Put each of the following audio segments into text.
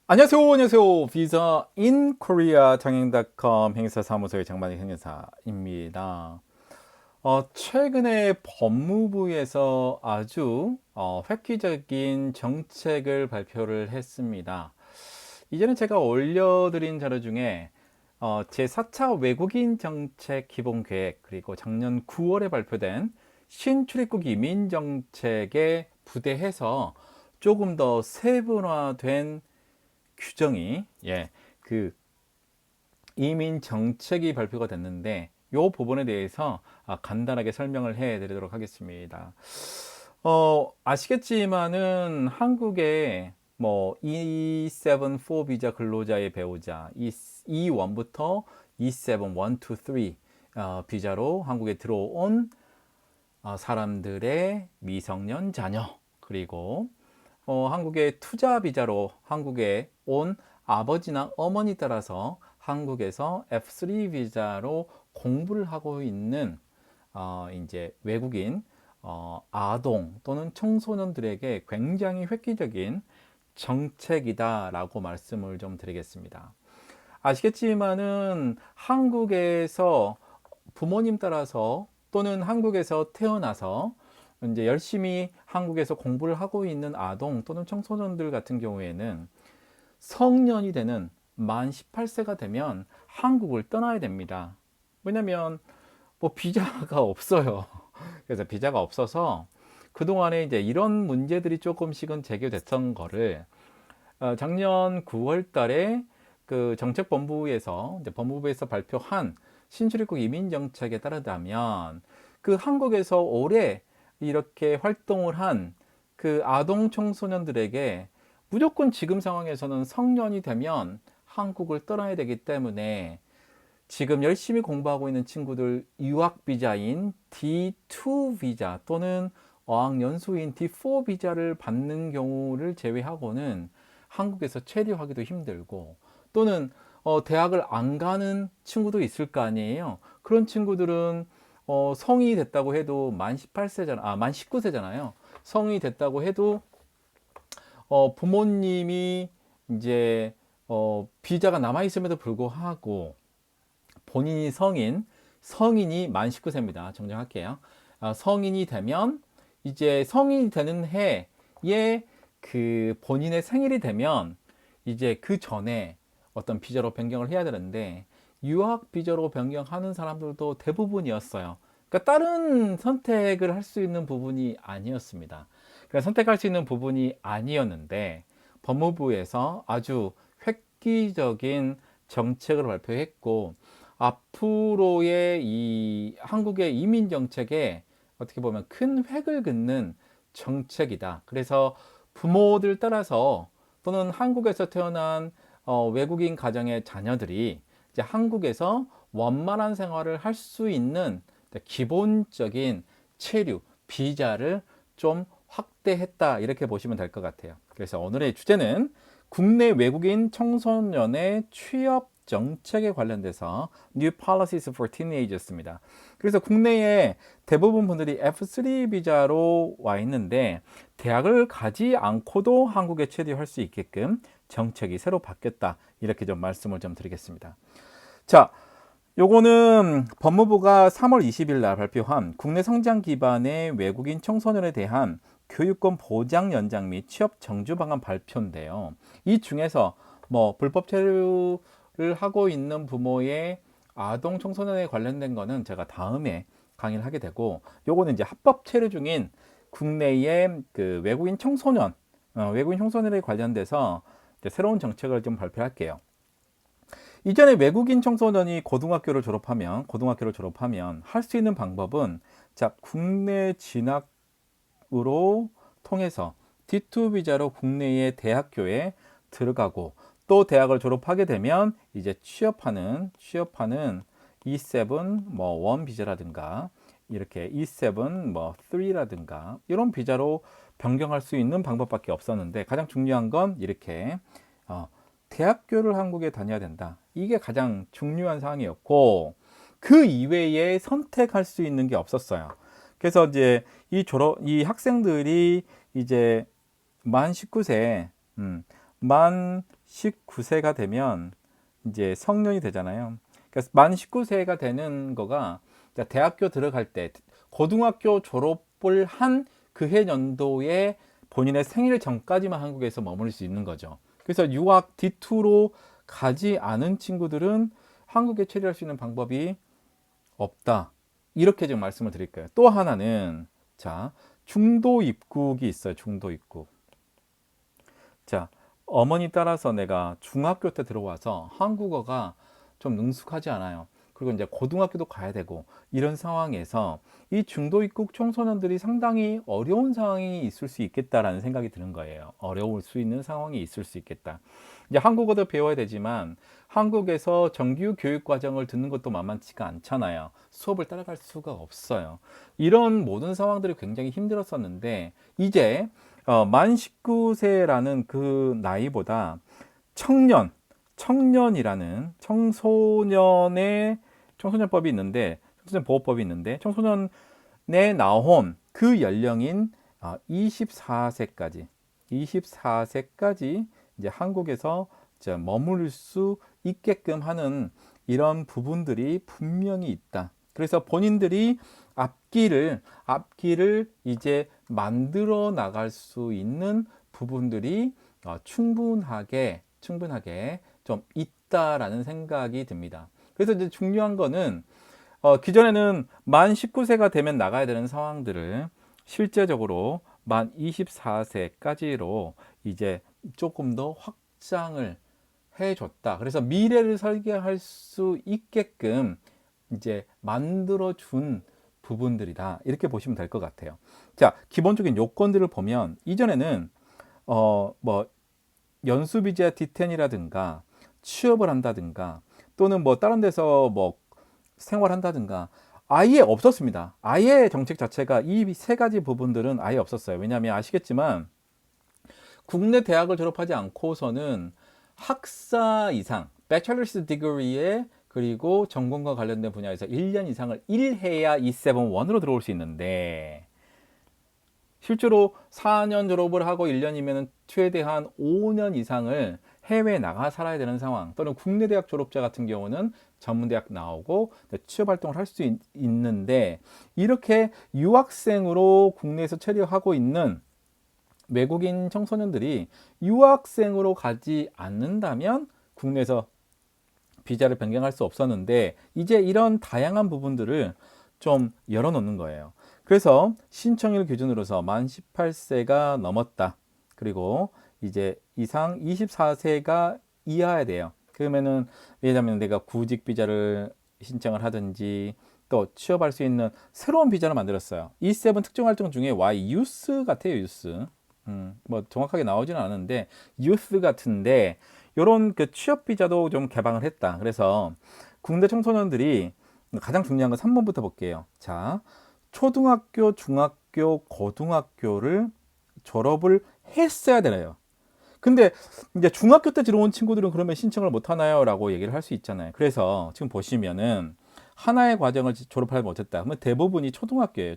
안녕하세요. 비자 인 코리아 장행닷컴 행사사무소의 장만희 행사입니다. 최근에 법무부에서 아주 획기적인 정책을 발표를 했습니다. 이전에 제가 올려드린 자료 중에 제4차 외국인 정책 기본계획, 그리고 작년 9월에 발표된 신출입국 이민 정책에 부대해서 조금 더 세분화된 규정이 그 이민 정책이 발표가 됐는데 이 부분에 대해서 간단하게 설명을 해 드리도록 하겠습니다. 아시겠지만은 한국에 뭐 E74 비자 근로자의 배우자 E1부터 E7 1, 2, 3 비자로 한국에 들어온 사람들의 미성년 자녀, 그리고 한국의 투자 비자로 한국에 온 아버지나 어머니 따라서 한국에서 F3 비자로 공부를 하고 있는 이제 외국인 아동 또는 청소년들에게 굉장히 획기적인 정책이다라고 말씀을 좀 드리겠습니다. 아시겠지만은 한국에서 부모님 따라서 또는 한국에서 태어나서 이제 열심히 한국에서 공부를 하고 있는 아동 또는 청소년들 같은 경우에는 성년이 되는 만 18세가 되면 한국을 떠나야 됩니다. 왜냐면 뭐 비자가 없어요. 그래서 비자가 없어서 그동안에 이제 이런 문제들이 조금씩은 제기됐던 거를 작년 9월 달에 그 정책본부에서 이제 법무부에서 발표한 신출입국 이민 정책에 따르자면 그 한국에서 오래 이렇게 활동을 한 그 아동 청소년들에게 무조건 지금 상황에서는 성년이 되면 한국을 떠나야 되기 때문에 지금 열심히 공부하고 있는 친구들 유학 비자인 D2 비자 또는 어학연수인 D4 비자를 받는 경우를 제외하고는 한국에서 체류하기도 힘들고, 또는 대학을 안 가는 친구도 있을 거 아니에요. 그런 친구들은 성인이 됐다고 해도 만 18세잖아, 만 19세잖아요. 성인이 됐다고 해도 부모님이 이제 비자가 남아 있음에도 불구하고 본인이 성인이 만 19세입니다. 정정할게요. 성인이 되면 이제 성인이 되는 해에 그 본인의 생일이 되면 이제 그 전에 어떤 비자로 변경을 해야 되는데 유학 비자로 변경하는 사람들도 대부분이었어요. 그러니까 다른 선택을 할 수 있는 부분이 아니었습니다. 그러니까 선택할 수 있는 부분이 아니었는데 법무부에서 아주 획기적인 정책을 발표했고, 앞으로의 이 한국의 이민 정책에 어떻게 보면 큰 획을 긋는 정책이다. 그래서 부모들 따라서 또는 한국에서 태어난 외국인 가정의 자녀들이 이제 한국에서 원만한 생활을 할 수 있는 기본적인 체류, 비자를 좀 확대했다, 이렇게 보시면 될 것 같아요. 그래서 오늘의 주제는 국내 외국인 청소년의 취업 정책에 관련돼서 New Policies for Teenagers입니다. 그래서 국내에 대부분 분들이 F3 비자로 와 있는데 대학을 가지 않고도 한국에 체류할 수 있게끔 정책이 새로 바뀌었다, 이렇게 좀 말씀을 좀 드리겠습니다. 자, 요거는 법무부가 3월 20일 날 발표한 국내 성장 기반의 외국인 청소년에 대한 교육권 보장 연장 및 취업 정주 방안 발표인데요. 이 중에서 뭐 불법 체류를 하고 있는 부모의 아동 청소년에 관련된 거는 제가 다음에 강의를 하게 되고, 요거는 이제 합법 체류 중인 국내의 그 외국인 청소년에 관련돼서 이제 새로운 정책을 좀 발표할게요. 이전에 외국인 청소년이 고등학교를 졸업하면 할 수 있는 방법은, 자, 국내 진학으로 통해서 D2 비자로 국내의 대학교에 들어가고, 또 대학을 졸업하게 되면 이제 취업하는 E7 뭐 1 비자라든가 이렇게 E7 뭐 3라든가 이런 비자로 변경할 수 있는 방법밖에 없었는데, 가장 중요한 건 이렇게 대학교를 한국에 다녀야 된다. 이게 가장 중요한 사항이었고, 그 이외에 선택할 수 있는 게 없었어요. 그래서 이제 이 학생들이 이제 만 19세, 만 19세가 되면 이제 성년이 되잖아요. 그러니까 만 19세가 되는 거가 대학교 들어갈 때 고등학교 졸업을 한 그 해 연도에 본인의 생일 전까지만 한국에서 머무를 수 있는 거죠. 그래서 유학 D2로 가지 않은 친구들은 한국에 체류할 수 있는 방법이 없다. 이렇게 좀 말씀을 드릴까요? 또 하나는 자, 중도 입국이 있어요. 중도 입국. 자, 어머니 따라서 내가 중학교 때 들어와서 한국어가 좀 능숙하지 않아요. 그리고 이제 고등학교도 가야 되고 이런 상황에서 이 중도 입국 청소년들이 상당히 어려운 상황이 있을 수 있겠다라는 생각이 드는 거예요. 어려울 수 있는 상황이 있을 수 있겠다. 이제 한국어도 배워야 되지만 한국에서 정규 교육 과정을 듣는 것도 만만치가 않잖아요. 수업을 따라갈 수가 없어요. 이런 모든 상황들이 굉장히 힘들었었는데 이제 만 19세라는 그 나이보다 청년이라는 청소년법이 있는데, 청소년보호법이 있는데, 청소년에 나온 그 연령인 24세까지 이제 한국에서 이제 머물 수 있게끔 하는 이런 부분들이 분명히 있다. 그래서 본인들이 앞길을 이제 만들어 나갈 수 있는 부분들이 충분하게 좀 있다라는 생각이 듭니다. 그래서 이제 중요한 거는 기존에는 만 19세가 되면 나가야 되는 상황들을 실제적으로 만 24세까지로 이제 조금 더 확장을 해줬다. 그래서 미래를 설계할 수 있게끔 이제 만들어준 부분들이다. 이렇게 보시면 될 것 같아요. 자, 기본적인 요건들을 보면 이전에는 뭐 연수비자 D10이라든가 취업을 한다든가 또는 뭐 다른 데서 뭐 생활한다든가 아예 없었습니다. 아예 정책 자체가 이 세 가지 부분들은 아예 없었어요. 왜냐하면 아시겠지만 국내 대학을 졸업하지 않고서는 학사 이상, Bachelor's Degree에 그리고 전공과 관련된 분야에서 1년 이상을 일해야 E7-1으로 들어올 수 있는데 실제로 4년 졸업을 하고 1년이면 최대한 5년 이상을 해외에 나가 살아야 되는 상황 또는 국내 대학 졸업자 같은 경우는 전문대학 나오고 취업 활동을 할 수 있는데 이렇게 유학생으로 국내에서 체류하고 있는 외국인 청소년들이 유학생으로 가지 않는다면 국내에서 비자를 변경할 수 없었는데 이제 이런 다양한 부분들을 좀 열어놓는 거예요. 그래서 신청일 기준으로서 만 18세가 넘었다. 그리고 이제 이상 24세가 이하야 돼요. 그러면은 왜냐하면 내가 구직 비자를 신청을 하든지 또 취업할 수 있는 새로운 비자를 만들었어요. E7 특정 활동 중에 Y 유스 같아요, 유스. 뭐 정확하게 나오지는 않은데 유스 같은데 이런 그 취업 비자도 좀 개방을 했다. 그래서 국내 청소년들이 가장 중요한 건 3번부터 볼게요. 자, 초등학교, 중학교, 고등학교를 졸업을 했어야 되나요? 근데 이제 중학교 때 들어온 친구들은 그러면 신청을 못 하나요? 라고 얘기를 할 수 있잖아요. 그래서 지금 보시면은 하나의 과정을 졸업하지 못했다. 그러면 대부분이 초등학교예요.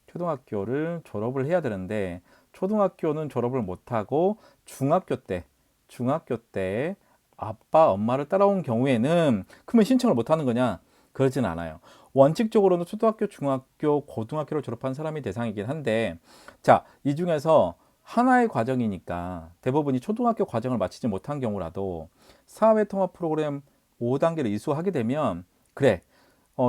초등학교를 졸업을 해야 되는데 초등학교는 졸업을 못하고 중학교 때 아빠 엄마를 따라온 경우에는 그러면 신청을 못하는 거냐? 그러진 않아요. 원칙적으로는 초등학교, 중학교, 고등학교를 졸업한 사람이 대상이긴 한데 자, 이 중에서 하나의 과정이니까 대부분이 초등학교 과정을 마치지 못한 경우라도 사회통합 프로그램 5단계를 이수하게 되면 그래,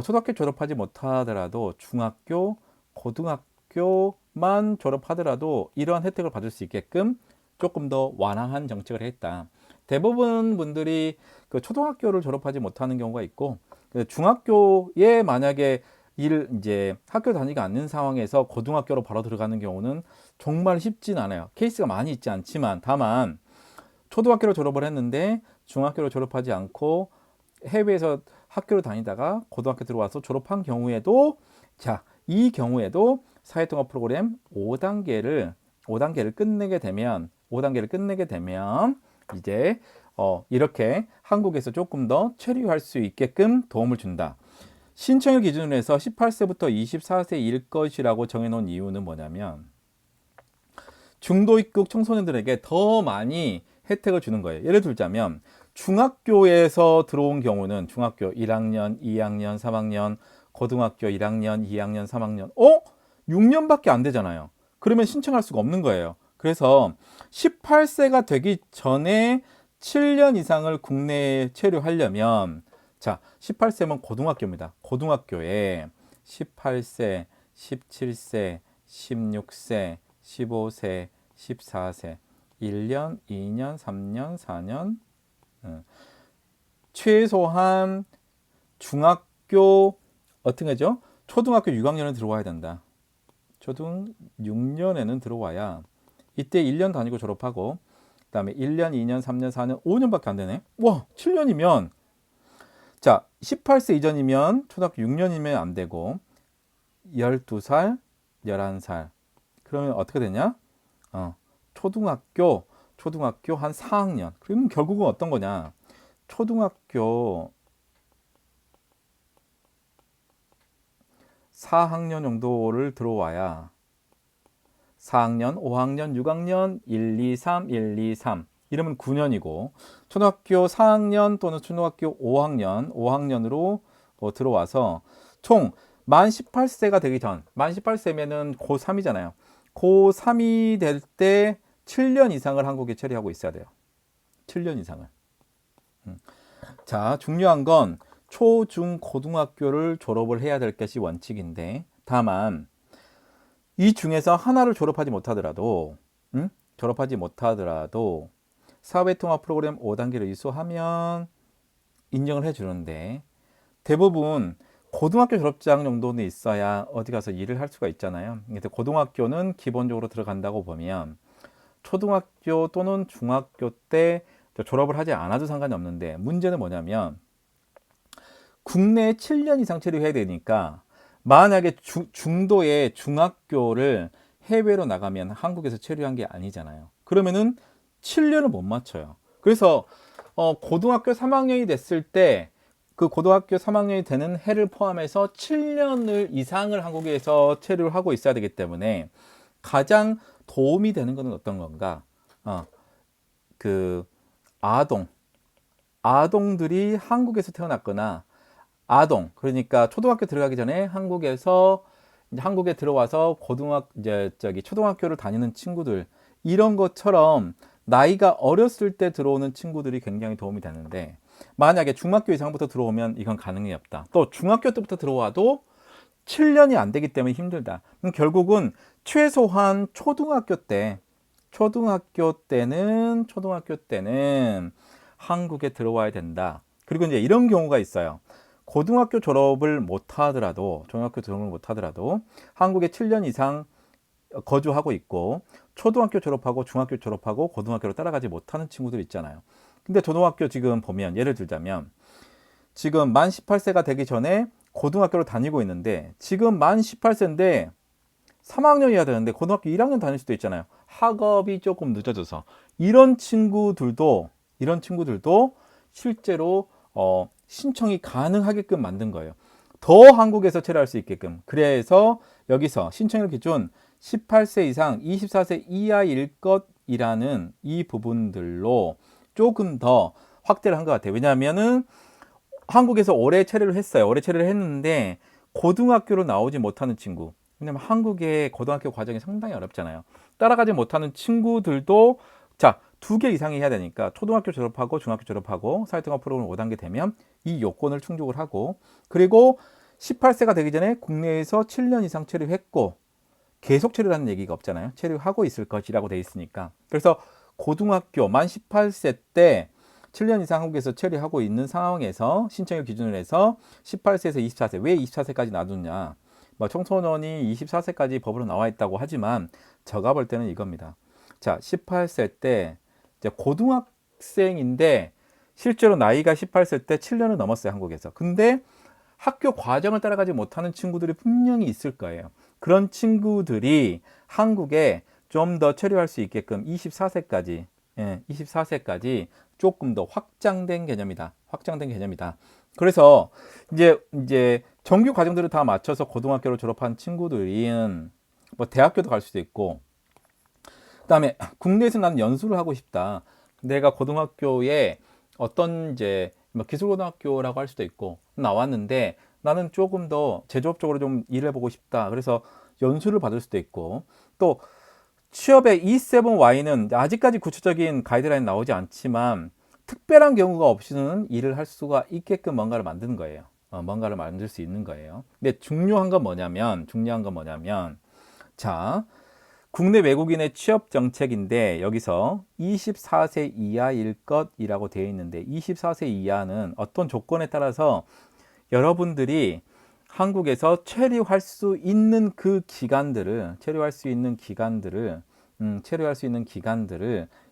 초등학교 졸업하지 못하더라도 중학교, 고등학교만 졸업하더라도 이러한 혜택을 받을 수 있게끔 조금 더 완화한 정책을 했다. 대부분 분들이 그 초등학교를 졸업하지 못하는 경우가 있고 중학교에 만약에 이제 학교 다니지 않는 상황에서 고등학교로 바로 들어가는 경우는 정말 쉽진 않아요. 케이스가 많이 있지 않지만 다만 초등학교를 졸업을 했는데 중학교를 졸업하지 않고 해외에서 학교를 다니다가 고등학교 들어와서 졸업한 경우에도 자, 이 경우에도 사회통합 프로그램 5단계를 끝내게 되면 이제 이렇게 한국에서 조금 더 체류할 수 있게끔 도움을 준다. 신청일 기준으로 해서 18세부터 24세일 것이라고 정해놓은 이유는 뭐냐면 중도 입국 청소년들에게 더 많이 혜택을 주는 거예요. 예를 들자면 중학교에서 들어온 경우는 중학교 1학년, 2학년, 3학년, 고등학교 1학년, 2학년, 3학년, 6년밖에 안 되잖아요. 그러면 신청할 수가 없는 거예요. 그래서 18세가 되기 전에 7년 이상을 국내에 체류하려면, 자, 18세면 고등학교입니다. 고등학교에 18세, 17세, 16세, 15세, 14세, 1년, 2년, 3년, 4년, 최소한 중학교 어떤 거죠? 초등학교 6학년은 들어와야 된다. 초등 6년에는 들어와야 이때 1년 다니고 졸업하고 그 다음에 1년, 2년, 3년, 4년, 5년밖에 안 되네. 와, 7년이면 자, 18세 이전이면 초등학교 6년이면 안 되고 12살, 11살. 그러면 어떻게 되냐? 초등학교 한 4학년. 그러면 결국은 어떤 거냐? 초등학교 4학년 정도를 들어와야 4학년, 5학년, 6학년, 1, 2, 3, 1, 2, 3 이러면 9년이고 초등학교 4학년 또는 초등학교 5학년으로 들어와서 총 만 18세가 되기 전, 만 18세면은 고3이잖아요. 고3이 될 때 7년 이상을 한국에 체류하고 있어야 돼요. 7년 이상을. 자, 중요한 건 초, 중, 고등학교를 졸업을 해야 될 것이 원칙인데 다만 이 중에서 하나를 졸업하지 못하더라도 사회통합 프로그램 5단계를 이수하면 인정을 해주는데 대부분 고등학교 졸업장 정도는 있어야 어디 가서 일을 할 수가 있잖아요. 그래서 고등학교는 기본적으로 들어간다고 보면 초등학교 또는 중학교 때 졸업을 하지 않아도 상관이 없는데 문제는 뭐냐면 국내에 7년 이상 체류해야 되니까 만약에 중도의 중학교를 해외로 나가면 한국에서 체류한 게 아니잖아요. 그러면은 7년을 못 맞춰요. 그래서 고등학교 3학년이 됐을 때 그 고등학교 3학년이 되는 해를 포함해서 7년을 이상을 한국에서 체류를 하고 있어야 되기 때문에 가장 도움이 되는 것은 어떤 건가? 그 아동들이 한국에서 태어났거나 그러니까 초등학교 들어가기 전에 한국에 들어와서 초등학교를 다니는 친구들 이런 것처럼 나이가 어렸을 때 들어오는 친구들이 굉장히 도움이 되는데 만약에 중학교 이상부터 들어오면 이건 가능이 없다. 또 중학교 때부터 들어와도 7년이 안 되기 때문에 힘들다. 그럼 결국은 최소한 초등학교 때는 한국에 들어와야 된다. 그리고 이제 이런 경우가 있어요. 고등학교 졸업을 못 하더라도 한국에 7년 이상 거주하고 있고 초등학교 졸업하고 중학교 졸업하고 고등학교로 따라가지 못하는 친구들 있잖아요. 근데 초등학교 지금 보면 예를 들자면 지금 만 18세가 되기 전에 고등학교를 다니고 있는데 지금 만 18세인데 3학년이어야 되는데 고등학교 1학년 다닐 수도 있잖아요. 학업이 조금 늦어져서 이런 친구들도 실제로 신청이 가능하게끔 만든 거예요. 더 한국에서 체류할 수 있게끔. 그래서 여기서 신청일 기준 18세 이상 24세 이하일 것이라는 이 부분들로 조금 더 확대를 한 것 같아요. 왜냐하면은 한국에서 오래 체류를 했어요. 오래 체류를 했는데 고등학교로 나오지 못하는 친구. 왜냐면 한국의 고등학교 과정이 상당히 어렵잖아요. 따라가지 못하는 친구들도 자, 2개 이상이 해야 되니까 초등학교 졸업하고 중학교 졸업하고 사회통합 프로그램 5단계 되면 이 요건을 충족을 하고 그리고 18세가 되기 전에 국내에서 7년 이상 체류했고 계속 체류라는 얘기가 없잖아요. 체류하고 있을 것이라고 돼 있으니까. 그래서 고등학교 만 18세 때 7년 이상 한국에서 체류하고 있는 상황에서 신청을 기준으로 해서 18세에서 24세, 왜 24세까지 놔두냐? 청소년이 24세까지 법으로 나와 있다고 하지만 제가 볼 때는 이겁니다. 자, 18세 때 이제 고등학생인데 실제로 나이가 18세 때 7년을 넘었어요, 한국에서. 근데 학교 과정을 따라가지 못하는 친구들이 분명히 있을 거예요. 그런 친구들이 한국에 좀 더 체류할 수 있게끔 24세까지 조금 더 확장된 개념이다. 그래서 이제 정규 과정들을 다 맞춰서 고등학교를 졸업한 친구들은 뭐 대학교도 갈 수도 있고 그다음에 국내에서 나는 연수를 하고 싶다. 내가 고등학교에 어떤 이제 뭐 기술고등학교라고 할 수도 있고 나왔는데 나는 조금 더 제조업적으로 좀 일해 보고 싶다. 그래서 연수를 받을 수도 있고 또 취업의 E7Y는 아직까지 구체적인 가이드라인 나오지 않지만 특별한 경우가 없이는 일을 할 수가 있게끔 뭔가를 만드는 거예요. 뭔가를 만들 수 있는 거예요. 근데 중요한 건 뭐냐면, 자, 국내 외국인의 취업 정책인데 여기서 24세 이하일 것이라고 되어 있는데 24세 이하는 어떤 조건에 따라서 여러분들이 한국에서 체류할 수 있는 그 기간들을 체류할 수 있는 기간들을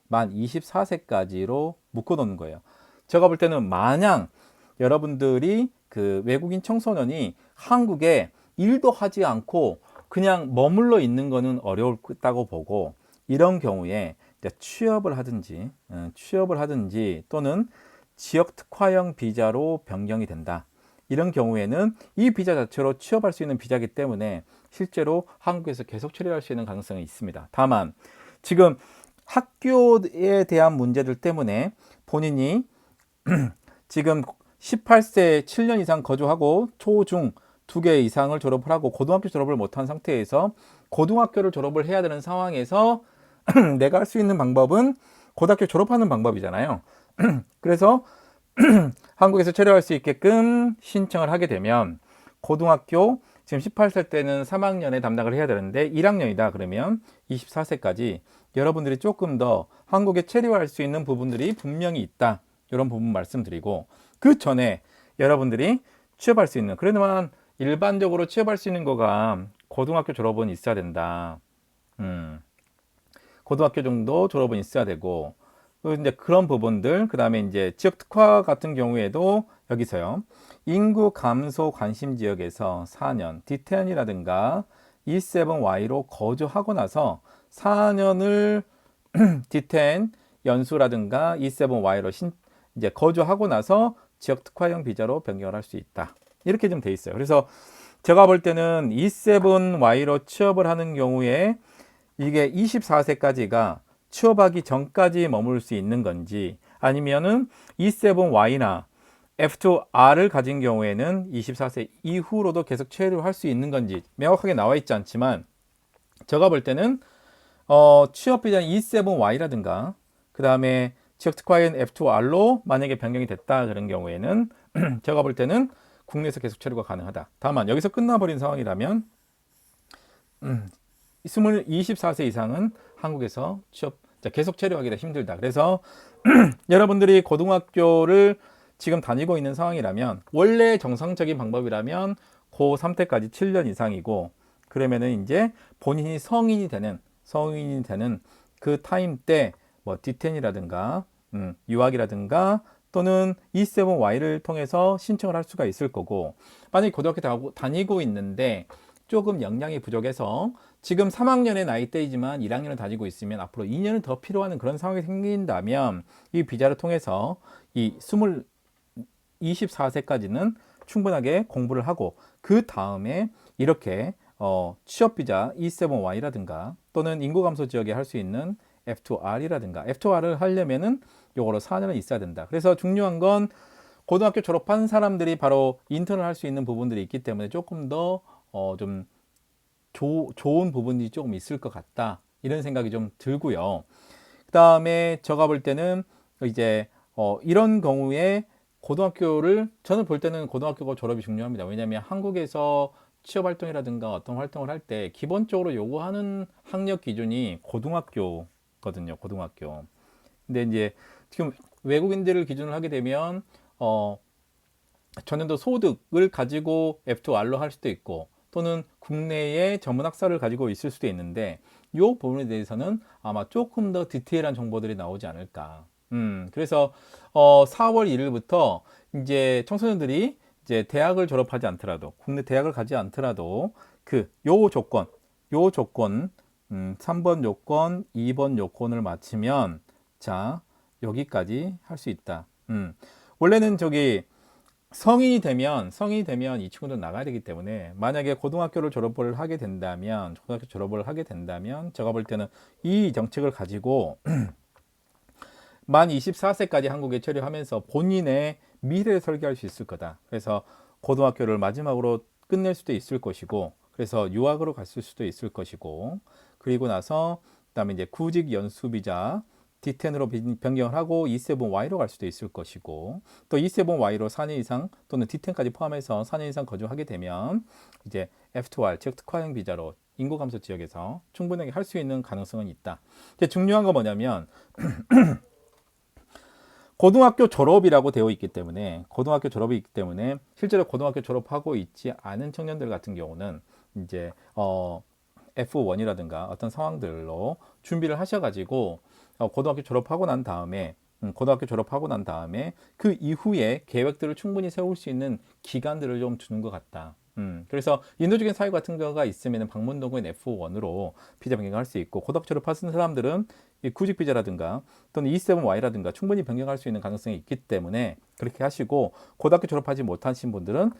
만 24세까지로 묶어 놓는 거예요. 제가 볼 때는 마냥 여러분들이 그 외국인 청소년이 한국에 일도 하지 않고 그냥 머물러 있는 거는 어렵다고 보고 이런 경우에 취업을 하든지 또는 지역 특화형 비자로 변경이 된다. 이런 경우에는 이 비자 자체로 취업할 수 있는 비자이기 때문에 실제로 한국에서 계속 체류할 수 있는 가능성이 있습니다. 다만 지금 학교에 대한 문제들 때문에 본인이 지금 18세 7년 이상 거주하고 초중 2개 이상을 졸업을 하고 고등학교 졸업을 못한 상태에서 고등학교를 졸업을 해야 되는 상황에서 내가 할 수 있는 방법은 고등학교 졸업하는 방법이잖아요. 그래서 한국에서 체류할 수 있게끔 신청을 하게 되면 고등학교 지금 18세 때는 3학년에 담당을 해야 되는데 1학년이다 그러면 24세까지 여러분들이 조금 더 한국에 체류할 수 있는 부분들이 분명히 있다. 이런 부분 말씀드리고 그 전에 여러분들이 취업할 수 있는 그래도만 일반적으로 취업할 수 있는 거가 고등학교 졸업은 있어야 된다. 고등학교 정도 졸업은 있어야 되고 이제 그런 부분들 그다음에 이제 지역 특화 같은 경우에도 여기서요. 인구 감소 관심 지역에서 4년 D10이라든가 E7Y로 거주하고 나서 4년을 D10 연수라든가 E7Y로 이제 거주하고 나서 지역 특화형 비자로 변경을 할 수 있다. 이렇게 좀 돼 있어요. 그래서 제가 볼 때는 E7Y로 취업을 하는 경우에 이게 24세까지가 취업하기 전까지 머물 수 있는 건지 아니면은 E7Y나 F2R을 가진 경우에는 24세 이후로도 계속 체류할 수 있는 건지 명확하게 나와 있지 않지만 제가 볼 때는 취업 비자 E7Y라든가 그 다음에 지역 특화인 F2R로 만약에 변경이 됐다 그런 경우에는 제가 볼 때는 국내에서 계속 체류가 가능하다. 다만 여기서 끝나버린 상황이라면 24세 이상은 한국에서 계속 체류하기가 힘들다. 그래서 여러분들이 고등학교를 지금 다니고 있는 상황이라면 원래 정상적인 방법이라면 고3 때까지 7년 이상이고 그러면은 이제 본인이 성인이 되는 그 타임 때 뭐 D10이라든가 유학이라든가 또는 E7Y를 통해서 신청을 할 수가 있을 거고 만약에 고등학교 다니고 있는데 조금 역량이 부족해서 지금 3학년의 나이대이지만 1학년을 다니고 있으면 앞으로 2년을 더 필요하는 그런 상황이 생긴다면 이 비자를 통해서 이 24세까지는 충분하게 공부를 하고 그 다음에 이렇게 취업 비자 E7Y라든가 또는 인구 감소 지역에 할 수 있는 F2R이라든가 F2R을 하려면은 요거로 4년은 있어야 된다. 그래서 중요한 건 고등학교 졸업한 사람들이 바로 인턴을 할 수 있는 부분들이 있기 때문에 조금 더 좀 좋은 부분이 조금 있을 것 같다. 이런 생각이 좀 들고요. 그 다음에 제가 볼 때는 이제 이런 경우에 저는 볼 때는 고등학교 졸업이 중요합니다. 왜냐하면 한국에서 취업 활동이라든가 어떤 활동을 할 때 기본적으로 요구하는 학력 기준이 고등학교거든요. 고등학교. 근데 이제 지금 외국인들을 기준으로 하게 되면 전년도 소득을 가지고 F2R로 할 수도 있고 또는 국내에 전문 학사를 가지고 있을 수도 있는데 이 부분에 대해서는 아마 조금 더 디테일한 정보들이 나오지 않을까. 그래서 4월 1일부터 이제 청소년들이 이제 대학을 졸업하지 않더라도 국내 대학을 가지 않더라도 요 조건 3번 요건, 2번 요건을 맞추면 자 여기까지 할 수 있다. 원래는 저기 성인이 되면 이 친구들은 나가야 되기 때문에 만약에 고등학교 졸업을 하게 된다면 제가 볼 때는 이 정책을 가지고 만 24세까지 한국에 체류하면서 본인의 미래를 설계할 수 있을 거다. 그래서 고등학교를 마지막으로 끝낼 수도 있을 것이고, 그래서 유학으로 갔을 수도 있을 것이고, 그리고 나서 그다음에 이제 구직 연수 비자 D10으로 변경을 하고 E7Y로 갈 수도 있을 것이고, 또 E7Y로 4년 이상 또는 D10까지 포함해서 4년 이상 거주하게 되면 이제 F2R 즉 특화형 비자로 인구 감소 지역에서 충분하게 할 수 있는 가능성은 있다. 이제 중요한 건 뭐냐면 고등학교 졸업이 있기 때문에 실제로 고등학교 졸업하고 있지 않은 청년들 같은 경우는 이제 F1이라든가 어떤 상황들로 준비를 하셔가지고 고등학교 졸업하고 난 다음에 그 이후에 계획들을 충분히 세울 수 있는 기간들을 좀 주는 것 같다. 그래서 인도적인 사유 같은 거가 있으면 방문동인 F1으로 비자 변경할 수 있고, 고등학교 졸업하신 사람들은 이 구직 비자라든가 또는 E7Y라든가 충분히 변경할 수 있는 가능성이 있기 때문에 그렇게 하시고, 고등학교 졸업하지 못하신 분들은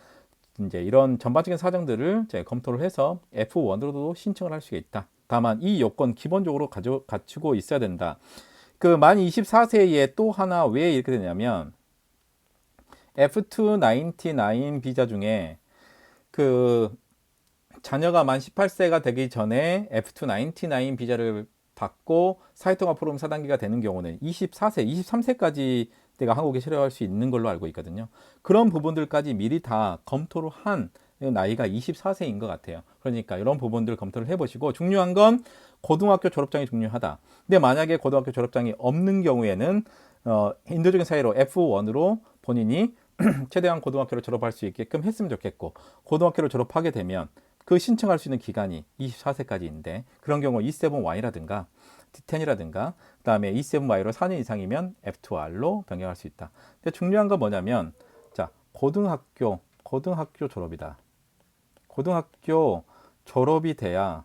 이제 이런 전반적인 사정들을 이제 검토를 해서 F1으로도 신청을 할 수가 있다. 다만 이 요건 기본적으로 갖추고 있어야 된다. 그 만 24세에 또 하나 왜 이렇게 되냐면 F299 비자 중에 그 자녀가 만 18세가 되기 전에 F299 비자를 받고 사회통합 프로그램 4단계가 되는 경우는 24세, 23세까지 내가 한국에 체류할 수 있는 걸로 알고 있거든요. 그런 부분들까지 미리 다 검토를 한 나이가 24세인 것 같아요. 그러니까 이런 부분들 검토를 해보시고, 중요한 건 고등학교 졸업장이 중요하다. 근데 만약에 고등학교 졸업장이 없는 경우에는 인도적인 사유로 F1으로 본인이 최대한 고등학교를 졸업할 수 있게끔 했으면 좋겠고, 고등학교를 졸업하게 되면 그 신청할 수 있는 기간이 24세까지인데 그런 경우 E7Y라든가 D10이라든가 그다음에 E7Y로 4년 이상이면 F2R로 변경할 수 있다. 근데 중요한 건 뭐냐면, 자, 고등학교 졸업이다. 고등학교 졸업이 돼야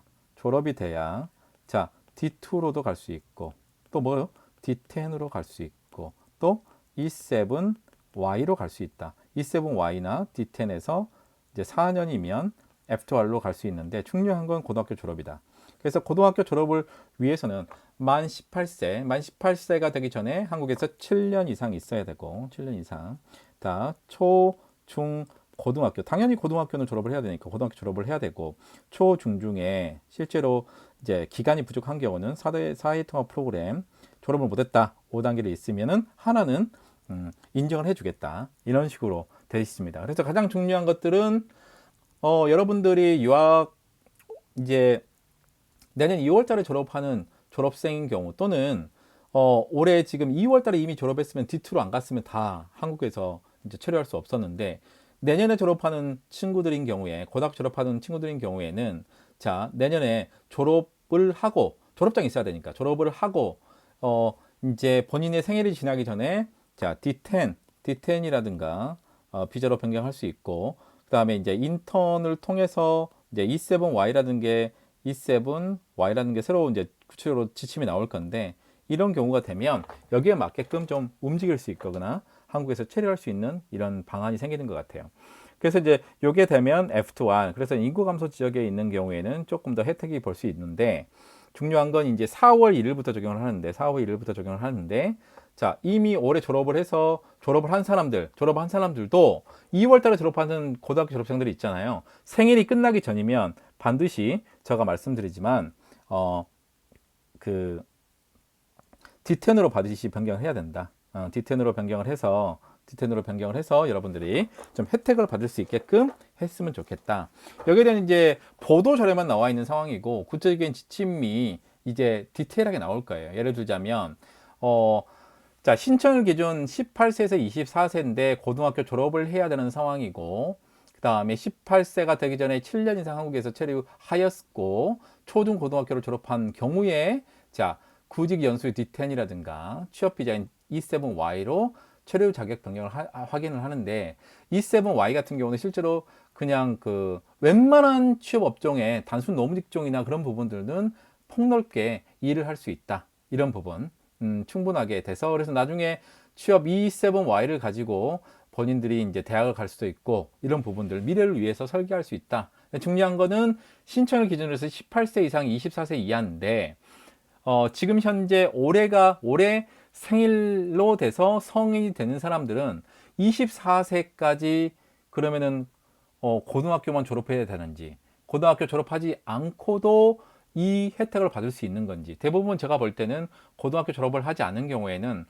자, D2로도 갈 수 있고, 또 뭐요? D10으로 갈 수 있고, 또 E7Y로 갈 수 있다. E7Y나 D10에서 이제 4년이면 F2R로 갈 수 있는데, 중요한 건 고등학교 졸업이다. 그래서 고등학교 졸업을 위해서는 만 18세가 되기 전에 한국에서 7년 이상 있어야 되고, 7년 이상. 다 초, 중, 고등학교. 당연히 고등학교는 졸업을 해야 되니까 고등학교 졸업을 해야 되고, 초, 중, 중에 실제로 이제 기간이 부족한 경우는 사회통합 프로그램 졸업을 못했다. 5단계를 있으면은 하나는 인정을 해주겠다. 이런 식으로 되어 있습니다. 그래서 가장 중요한 것들은 여러분들이 유학 이제 내년 2월달에 졸업하는 졸업생인 경우, 또는 올해 지금 2월달에 이미 졸업했으면 D2로 안 갔으면 다 한국에서 이제 체류할 수 없었는데, 내년에 졸업하는 친구들인 경우에, 고등학교 졸업하는 친구들인 경우에는 자, 내년에 졸업을 하고, 졸업장이 있어야 되니까 졸업을 하고 이제 본인의 생일이 지나기 전에 자, D10이라든가 비자로 변경할 수 있고, 그 다음에 이제 인턴을 통해서 이제 E7Y라는 게 새로 이제 구체적으로 지침이 나올 건데, 이런 경우가 되면 여기에 맞게끔 좀 움직일 수 있거나 한국에서 체류할 수 있는 이런 방안이 생기는 것 같아요. 그래서 이제 요게 되면 F2R, 그래서 인구 감소 지역에 있는 경우에는 조금 더 혜택이 볼 수 있는데, 중요한 건 이제 4월 1일부터 적용을 하는데, 자, 이미 올해 졸업한 사람들도 2월 달에 졸업하는 고등학교 졸업생들이 있잖아요. 생일이 끝나기 전이면 반드시 제가 말씀드리지만 그 D10으로 반드시 변경을 해야 된다. D10으로 변경을 해서 여러분들이 좀 혜택을 받을 수 있게끔 했으면 좋겠다. 여기에 대한 이제 보도 자료만 나와 있는 상황이고, 구체적인 지침이 이제 디테일하게 나올 거예요. 예를 들자면 자, 신청일 기준 18세에서 24세인데 고등학교 졸업을 해야 되는 상황이고, 그 다음에 18세가 되기 전에 7년 이상 한국에서 체류하였고, 초등 고등학교를 졸업한 경우에 자, 구직 연수 D10이라든가 취업 비자인 E7Y로 체류 자격 변경을 확인을 하는데, E7Y 같은 경우는 실제로 그냥 그 웬만한 취업 업종에 단순 노무 직종이나 그런 부분들은 폭넓게 일을 할 수 있다. 이런 부분 충분하게 돼서, 그래서 나중에 취업 E7Y를 가지고 본인들이 이제 대학을 갈 수도 있고 이런 부분들 미래를 위해서 설계할 수 있다. 중요한 거는 신청을 기준으로 해서 18세 이상 24세 이하인데 지금 현재 올해 생일로 돼서 성인이 되는 사람들은 24세까지 그러면은 고등학교만 졸업해야 되는지 고등학교 졸업하지 않고도 이 혜택을 받을 수 있는 건지 대부분 제가 볼 때는 고등학교 졸업을 하지 않은 경우에는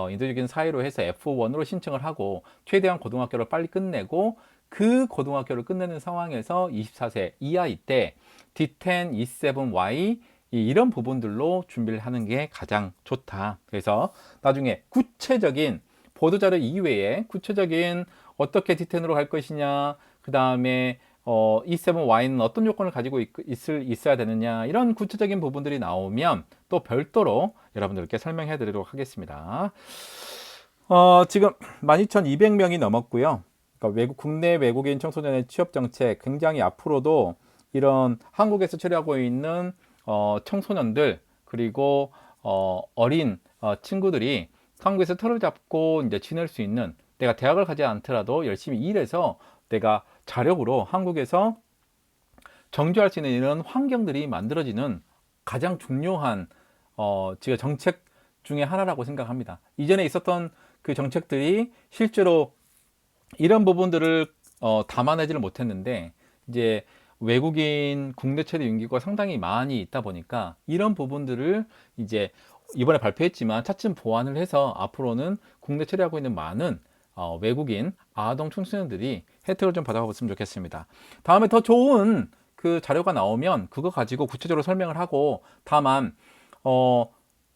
인도적인 사유로 해서 F1으로 신청을 하고 최대한 고등학교를 빨리 끝내고 그 고등학교를 끝내는 상황에서 24세 이하일 때 D10, E7Y 이런 부분들로 준비를 하는 게 가장 좋다. 그래서 나중에 구체적인 보도자료 이외에 구체적인 어떻게 D10으로 갈 것이냐, 그 다음에 E7Y는 어떤 요건을 가지고 있어야 되느냐 이런 구체적인 부분들이 나오면 또 별도로 여러분들께 설명해 드리도록 하겠습니다. 지금 12,200명이 넘었고요. 그러니까 국내 외국인 청소년의 취업 정책 굉장히 앞으로도 이런 한국에서 처리하고 있는 청소년들 그리고 어린 친구들이 한국에서 틀을 잡고 이제 지낼 수 있는 내가 대학을 가지 않더라도 열심히 일해서 내가 자력으로 한국에서 정주할 수 있는 이런 환경들이 만들어지는 가장 중요한 제가 정책 중에 하나라고 생각합니다. 이전에 있었던 그 정책들이 실제로 이런 부분들을 담아내지를 못했는데 이제 외국인 국내 처리 인기가 상당히 많이 있다 보니까 이런 부분들을 이제 이번에 발표했지만 차츰 보완을 해서 앞으로는 국내 처리하고 있는 많은 외국인 아동 청소년들이 혜택을 좀 받아봤으면 좋겠습니다. 다음에 더 좋은 그 자료가 나오면 그거 가지고 구체적으로 설명을 하고 다만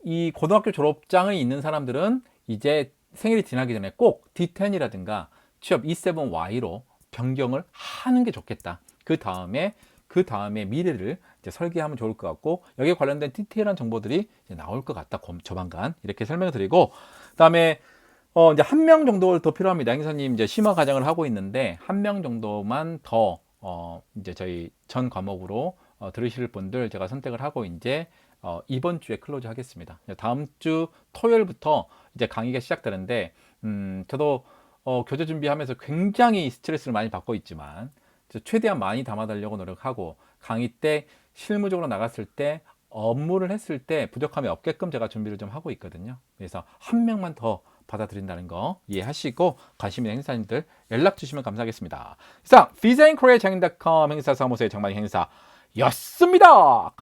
이 고등학교 졸업장이 있는 사람들은 이제 생일이 지나기 전에 꼭 D10이라든가 취업 E7Y로 변경을 하는 게 좋겠다. 그 다음에 미래를 이제 설계하면 좋을 것 같고 여기에 관련된 디테일한 정보들이 이제 나올 것 같다. 조만간 이렇게 설명을 드리고 그다음에 이제 한 명 정도 더 필요합니다. 행사님 이제 심화 과정을 하고 있는데 한 명 정도만 더 이제 저희 전 과목으로 들으실 분들 제가 선택을 하고 이제 이번 주에 클로즈 하겠습니다. 다음 주 토요일부터 이제 강의가 시작되는데 저도 교재 준비하면서 굉장히 스트레스를 많이 받고 있지만 최대한 많이 담아달라고 노력하고 강의 때 실무적으로 나갔을 때 업무를 했을 때 부족함이 없게끔 제가 준비를 좀 하고 있거든요. 그래서 한 명만 더 받아들인다는 거 이해하시고 관심 있는 행사님들 연락 주시면 감사하겠습니다. 이상 비자인코리아 장인.com 행사 사무소의 장만희 행사였습니다.